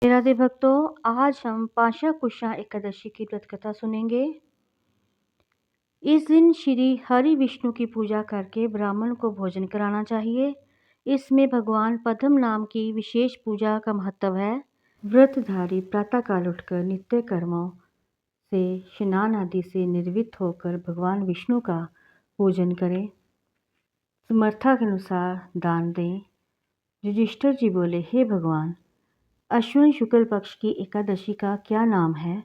राधे भक्तों, आज हम पाशा कुशा एकादशी की व्रत कथा सुनेंगे। इस दिन श्री हरि विष्णु की पूजा करके ब्राह्मण को भोजन कराना चाहिए। इसमें भगवान पद्म नाम की विशेष पूजा का महत्व है। व्रतधारी प्रातःकाल उठकर नित्य कर्मों से स्नान आदि से निर्वृत्त होकर भगवान विष्णु का पूजन करें। समर्था के अनुसार दान दें। युधिष्ठिर जी बोले, हे भगवान, अश्विन शुक्ल पक्ष की एकादशी का क्या नाम है,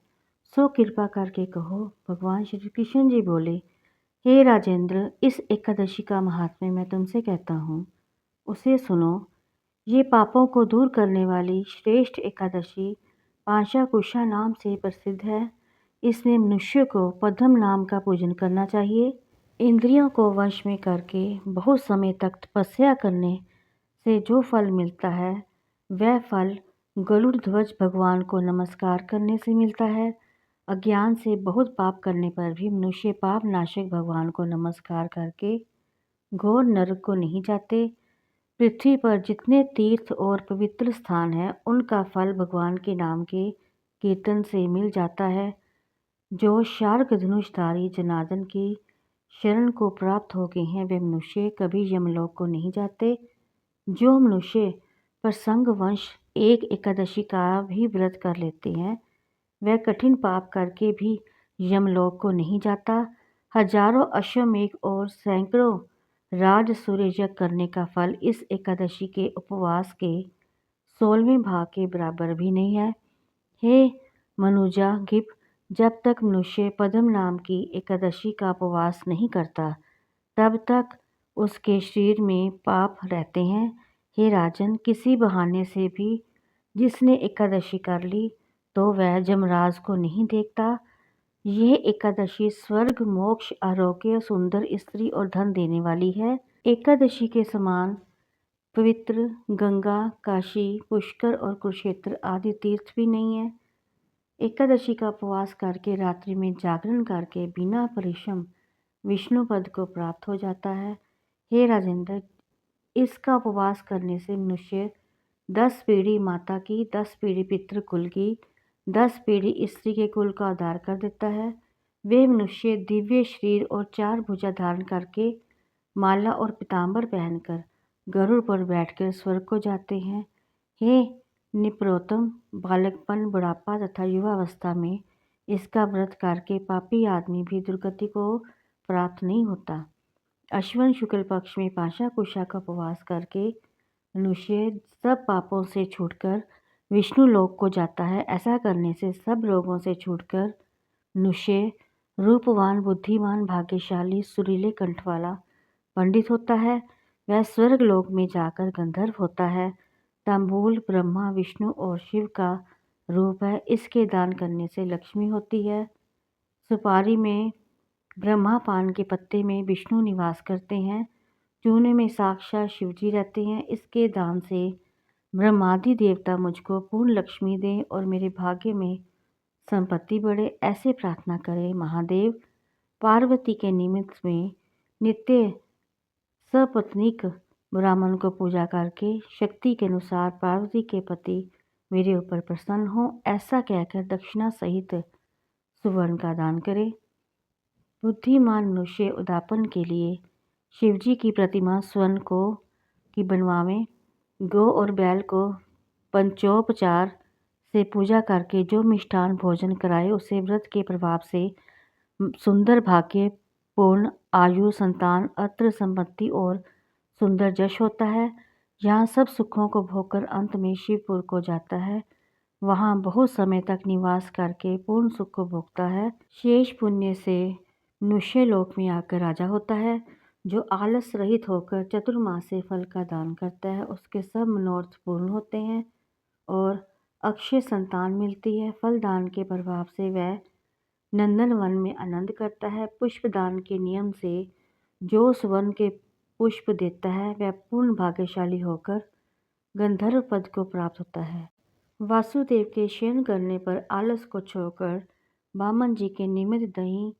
सो कृपा करके कहो। भगवान श्री कृष्ण जी बोले, हे राजेंद्र, इस एकादशी का महात्म्य मैं तुमसे कहता हूँ, उसे सुनो। ये पापों को दूर करने वाली श्रेष्ठ एकादशी पाशा कुशा नाम से प्रसिद्ध है। इसमें मनुष्य को पद्म नाम का पूजन करना चाहिए। इंद्रियों को वश में करके बहुत समय तक तपस्या करने से जो फल मिलता है, वह फल गरुड़ ध्वज भगवान को नमस्कार करने से मिलता है। अज्ञान से बहुत पाप करने पर भी मनुष्य पाप नाशक भगवान को नमस्कार करके घोर नरक को नहीं जाते। पृथ्वी पर जितने तीर्थ और पवित्र स्थान हैं, उनका फल भगवान के नाम के कीर्तन से मिल जाता है। जो शार्क धनुषधारी जनार्दन की शरण को प्राप्त हो गए हैं, वे मनुष्य कभी यमलोक को नहीं जाते। जो मनुष्य प्रसंगवश एक एकादशी का भी व्रत कर लेते हैं, वह कठिन पाप करके भी यमलोक को नहीं जाता। हजारों अश्वमेध और सैकड़ों राजसूय यज्ञ करने का फल इस एकादशी के उपवास के 16वें भाग के बराबर भी नहीं है। हे मनुजा गिप, जब तक मनुष्य पद्म नाम की एकादशी का उपवास नहीं करता, तब तक उसके शरीर में पाप रहते हैं। हे राजन, किसी बहाने से भी जिसने एकादशी कर ली तो वह जमराज को नहीं देखता। यह एकादशी स्वर्ग, मोक्ष, आरोग्य, सुंदर स्त्री और धन देने वाली है। एकादशी के समान पवित्र गंगा, काशी, पुष्कर और कुरुक्षेत्र आदि तीर्थ भी नहीं है। एकादशी का उपवास करके रात्रि में जागरण करके बिना परिश्रम विष्णु पद को प्राप्त हो जाता है। हे राजेंद्र, इसका उपवास करने से मनुष्य 10 पीढ़ी माता की, 10 पीढ़ी पितृ कुल की, 10 पीढ़ी स्त्री के कुल का उद्धार कर देता है। वे मनुष्य दिव्य शरीर और 4 भुजा धारण करके माला और पीताम्बर पहनकर गरुड़ पर बैठकर स्वर्ग को जाते हैं। हे निप्रोतम, बालकपन, बुढ़ापा तथा युवावस्था में इसका व्रत करके पापी आदमी भी दुर्गति को प्राप्त नहीं होता। अश्विन शुक्ल पक्ष में पाशा कुशा का उपवास करके मनुष्य सब पापों से छूटकर विष्णु लोक को जाता है। ऐसा करने से सब रोगों से छूटकर मनुष्य रूपवान, बुद्धिमान, भाग्यशाली, सुरीले कंठ वाला पंडित होता है। वह स्वर्ग लोक में जाकर गंधर्व होता है। तांबूल ब्रह्मा, विष्णु और शिव का रूप है। इसके दान करने से लक्ष्मी होती है। सुपारी में ब्रह्मा, पान के पत्ते में विष्णु निवास करते हैं। चूने में साक्षात शिवजी रहते हैं। इसके दान से ब्रह्मादि देवता मुझको पूर्ण लक्ष्मी दें और मेरे भाग्य में संपत्ति बढ़े, ऐसे प्रार्थना करें। महादेव पार्वती के निमित्त में नित्य सपत्नीक ब्राह्मण को पूजा करके शक्ति के अनुसार पार्वती के पति मेरे ऊपर प्रसन्न हो, ऐसा कहकर दक्षिणा सहित सुवर्ण का दान करे। बुद्धिमान मनुष्य उद्यापन के लिए शिवजी की प्रतिमा स्वर्ण को की बनवावें। गौ और बैल को पंचोपचार से पूजा करके जो मिष्ठान भोजन कराए, उसे व्रत के प्रभाव से सुंदर भाग्य, पूर्ण आयु, संतान, अत्र संपत्ति और सुंदर जश होता है। यहाँ सब सुखों को भोगकर अंत में शिवपुर को जाता है। वहाँ बहुत समय तक निवास करके पूर्ण सुख को भोगता है। शेष पुण्य से मनुष्य लोक में आकर राजा होता है। जो आलस रहित होकर चतुर्मास से फल का दान करता है, उसके सब मनोरथ पूर्ण होते हैं और अक्षय संतान मिलती है। फल दान के प्रभाव से वह नंदन वन में आनंद करता है। पुष्प दान के नियम से जो सुवर्ण के पुष्प देता है, वह पूर्ण भाग्यशाली होकर गंधर्व पद को प्राप्त होता है। वासुदेव के शयन करने पर आलस को छोड़कर बामन जी के निमित्त दही,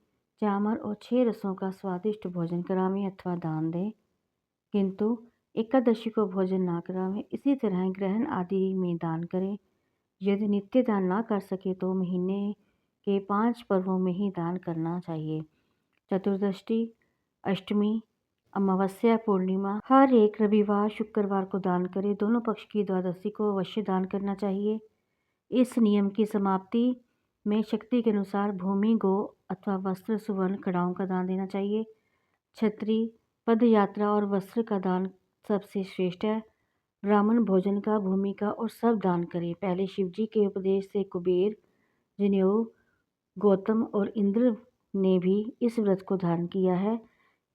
चावल और 6 रसों का स्वादिष्ट भोजन करावें अथवा दान दें, किंतु एकादशी को भोजन ना करावें। इसी तरह ग्रहण आदि में दान करें। यदि नित्य दान ना कर सके तो महीने के 5 पर्वों में ही दान करना चाहिए। चतुर्दशी, अष्टमी, अमावस्या, पूर्णिमा, हर एक रविवार, शुक्रवार को दान करें। दोनों पक्ष की द्वादशी को अवश्य दान करना चाहिए। इस नियम की समाप्ति में शक्ति के अनुसार भूमि, गो अथवा वस्त्र, सुवर्ण, कड़ाहों का दान देना चाहिए। छत्री, पद यात्रा और वस्त्र का दान सबसे श्रेष्ठ है। ब्राह्मण भोजन का, भूमि का और सब दान करें। पहले शिवजी के उपदेश से कुबेर, जनेऊ, गौतम और इंद्र ने भी इस व्रत को धारण किया है।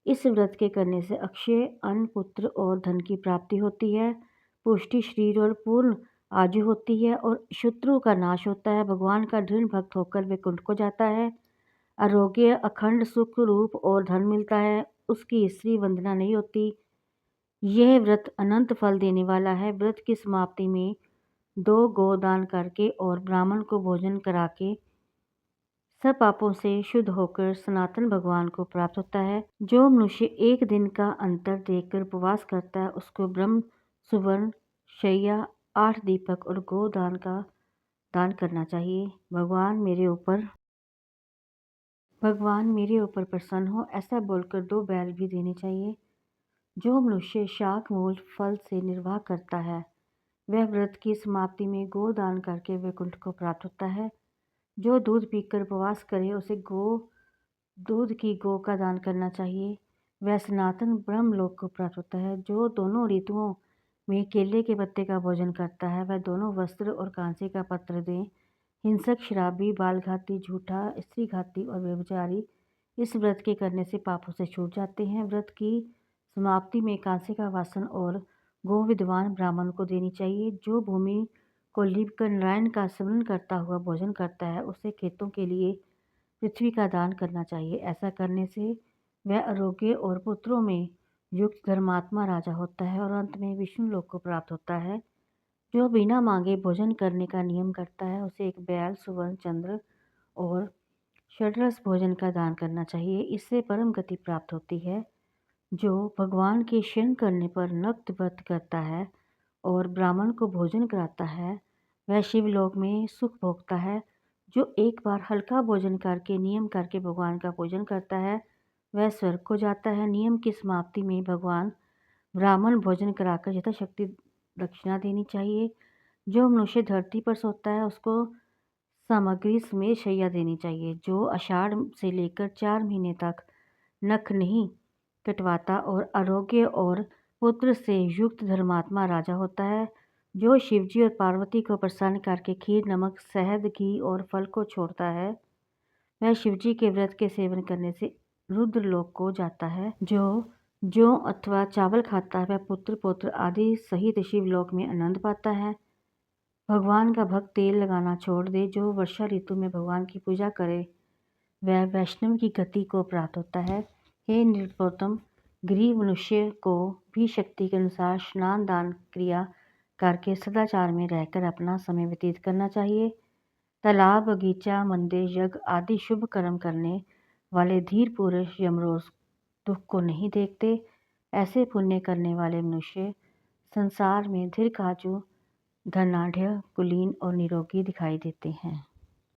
इस व्रत के करने से अक्षय अन्न, पुत्र और धन की प्राप्ति होती है, पुष्टि शरीर और पूर्ण आयु होती है और शत्रु का नाश होता है। भगवान का दृढ़ भक्त होकर वैकुंठ को जाता है। आरोग्य, अखंड सुख, रूप और धन मिलता है। उसकी स्त्री वंदना नहीं होती। यह व्रत अनंत फल देने वाला है। व्रत की समाप्ति में 2 गोदान करके और ब्राह्मण को भोजन करा के सब पापों से शुद्ध होकर सनातन भगवान को प्राप्त होता है। जो मनुष्य एक दिन का अंतर देखकर उपवास करता है उसको ब्रह्म, सुवर्ण, शैया, 8 दीपक और गोदान का दान करना चाहिए। भगवान मेरे ऊपर प्रसन्न हो, ऐसा बोलकर 2 बैल भी देने चाहिए। जो मनुष्य शाक मूल फल से निर्वाह करता है वह व्रत की समाप्ति में गोदान करके वैकुंठ को प्राप्त होता है। जो दूध पीकर उपवास करे उसे दूध की गो का दान करना चाहिए। वह सनातन ब्रह्मलोक को प्राप्त होता है। जो दोनों ऋतुओं में केले के पत्ते का भोजन करता है वह दोनों वस्त्र और कांसे का पत्र दें। हिंसक, शराबी, बालघाती, झूठा, स्त्रीघाती और व्यभिचारी इस व्रत के करने से पापों से छूट जाते हैं। व्रत की समाप्ति में कांसे का वासन और गो विद्वान ब्राह्मण को देनी चाहिए। जो भूमि को लीपकर नारायण का स्मरण करता हुआ भोजन करता है उसे खेतों के लिए पृथ्वी का दान करना चाहिए। ऐसा करने से वह आरोग्य और पुत्रों में युक्त धर्मात्मा राजा होता है और अंत में विष्णु लोक को प्राप्त होता है। जो बिना मांगे भोजन करने का नियम करता है उसे 1 बैल, सुवर्ण, चंद्र और षड्रस भोजन का दान करना चाहिए। इससे परम गति प्राप्त होती है। जो भगवान के शरण करने पर नक्त व्रत करता है और ब्राह्मण को भोजन कराता है वह शिवलोक में सुख भोगता है। जो एक बार हल्का भोजन करके नियम करके भगवान का पूजन करता है वह स्वर्ग को जाता है। नियम की समाप्ति में भगवान ब्राह्मण भोजन कराकर यथाशक्ति दक्षिणा देनी चाहिए। जो मनुष्य धरती पर सोता है उसको सामग्री समेत शैया देनी चाहिए। जो आषाढ़ से लेकर 4 महीने तक नख नहीं कटवाता और आरोग्य और पुत्र से युक्त धर्मात्मा राजा होता है। जो शिवजी और पार्वती को प्रसन्न करके खीर, नमक, शहद, घी और फल को छोड़ता है वह शिवजी के व्रत के सेवन करने से रुद्रलोक को जाता है। जो अथवा चावल खाता है वह पुत्र, पौत्र आदि सहित शिवलोक में आनंद पाता है। भगवान का भक्त तेल लगाना छोड़ दे। जो वर्षा ऋतु में भगवान की पूजा करे वह वैष्णव की गति को प्राप्त होता है। हे निरुपम, गरीब मनुष्य को भी शक्ति के अनुसार स्नान, दान, क्रिया करके सदाचार में रहकर अपना समय व्यतीत करना चाहिए। तालाब, बगीचा, मंदिर, यज्ञ आदि शुभ कर्म करने वाले धीर पुरुष यमरोज दुख को नहीं देखते। ऐसे पुण्य करने वाले मनुष्य संसार में दीर्घायु, धनाढ़, कुलीन और निरोगी दिखाई देते हैं।